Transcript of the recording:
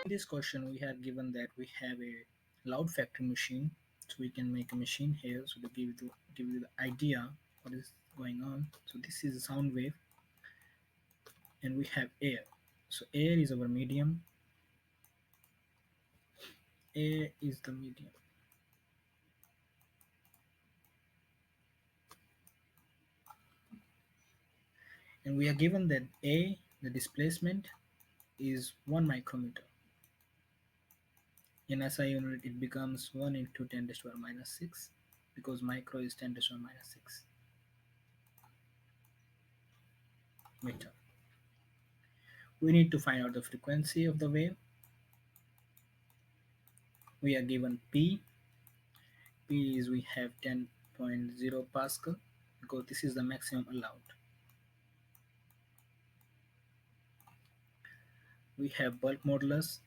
In this question, we have given that we have a loud factory machine, so we can make a machine here. So to give you the idea what is going on. So this is a sound wave, and we have air. So air is our medium. Air is the medium, and we are given that a the displacement is 1 micrometer. In SI unit, it becomes 1 into 10 to the power minus 6 because micro is 10 to the power minus 6 meter. We need to find out the frequency of the wave. We are given P. P is we have 10.0 Pascal because this is the maximum allowed. We have bulk modulus.